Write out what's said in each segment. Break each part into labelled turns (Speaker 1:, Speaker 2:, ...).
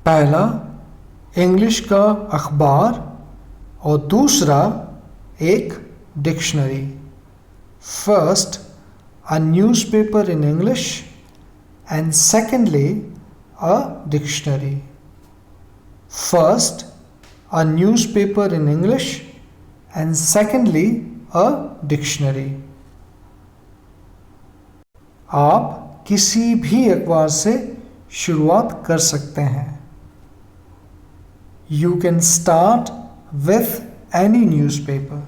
Speaker 1: पहला इंग्लिश का अखबार और दूसरा एक dictionary. First a newspaper in English and secondly a dictionary. First a newspaper in English and secondly a dictionary. आप किसी भी अखबार से शुरुआत कर सकते हैं. You can start with any newspaper.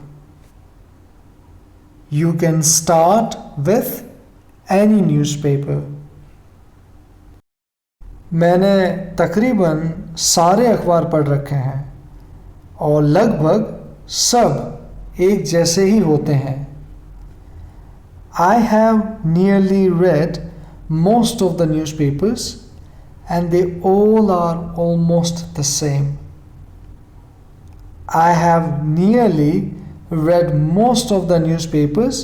Speaker 1: You can start with any newspaper. मैंने तकरीबन सारे अखबार पढ़ रखे हैं और लगभग सब एक जैसे ही होते हैं. I have nearly read most of the newspapers and they all are almost the same. I have nearly read most of the newspapers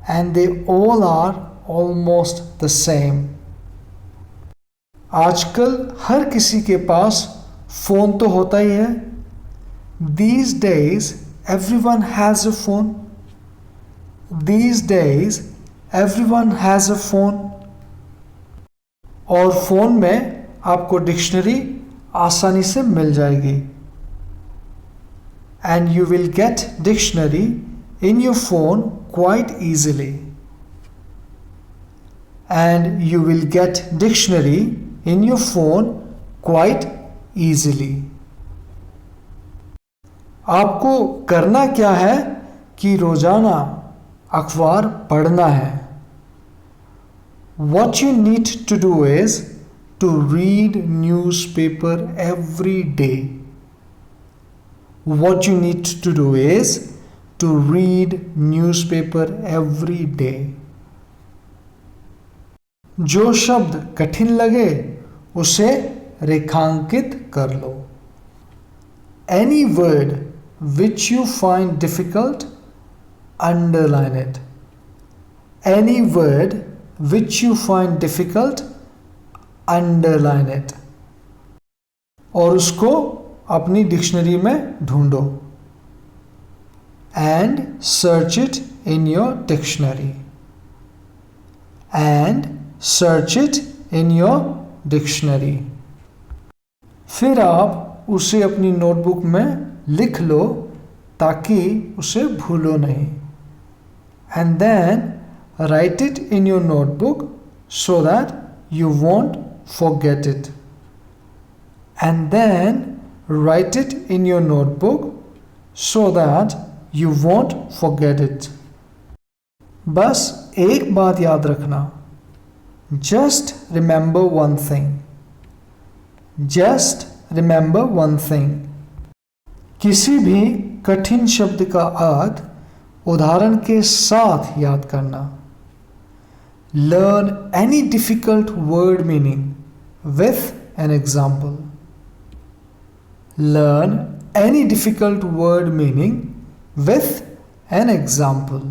Speaker 1: and they all are almost the same. आजकल हर किसी के पास फ़ोन तो होता ही है. These days everyone has a phone. These days everyone has a phone. और phone में आपको dictionary आसानी से मिल जाएगी. And you will get dictionary in your phone quite easily. And you will get dictionary in your phone quite easily. आपको करना क्या है कि रोजाना अखबार पढ़ना है. What you need to do is to read newspaper every day. What you need to do is to read newspaper every day. जो शब्द कठिन लगे उसे रेखांकित कर लो. Any word which you find difficult, underline it. Any word which you find difficult, underline it. और उसको अपनी डिक्शनरी में ढूंढो. And search it in your dictionary. And search it in your dictionary. फिर आप उसे अपनी नोटबुक में लिख लो ताकि उसे भूलो नहीं. And then write it in your notebook so that you won't forget it. And then write it in your notebook so that you won't forget it. बस एक बात याद रखना. Just remember one thing. Just remember one thing. किसी भी कठिन शब्द का अर्थ उदाहरण के साथ याद करना. Learn any difficult word meaning with an example. Learn any difficult word meaning with an example.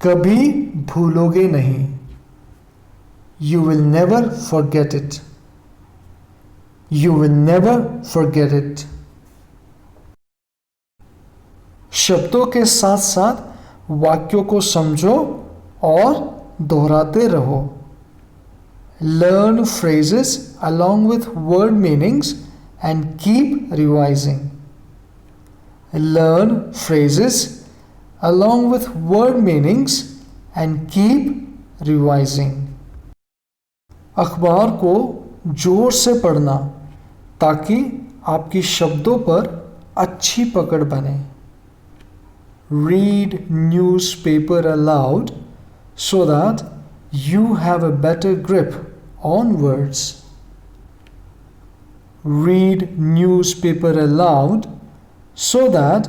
Speaker 1: कभी भूलोगे नहीं. You will never forget it. You will never forget it. शब्दों के साथ साथ वाक्यों को समझो और दोहराते रहो. Learn phrases along with word meanings and keep revising. Learn phrases along with word meanings and keep revising. अखबार को जोर से पढ़ना ताकि आपकी शब्दों पर अच्छी पकड़ बने. Read newspaper aloud so that you have a better grip on words. Read newspaper aloud so that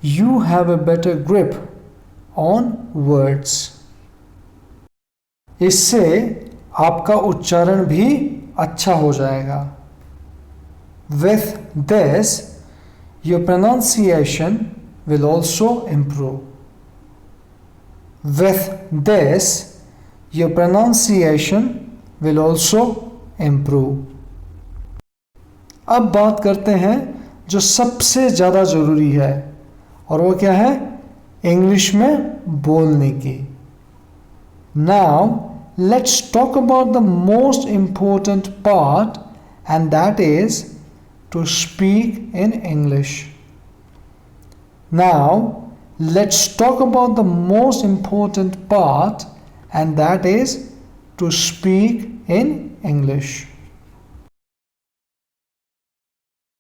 Speaker 1: you have a better grip on words. इससे आपका उच्चारण भी अच्छा हो जाएगा. With this, your pronunciation will also improve. With this, your pronunciation will also improve. अब बात करते हैं जो सबसे ज़्यादा ज़रूरी है, और वो क्या है? इंग्लिश में बोलने की. Now let's talk about the most important part, and that is to speak in English. Now let's talk about the most important part, and that is to speak in English.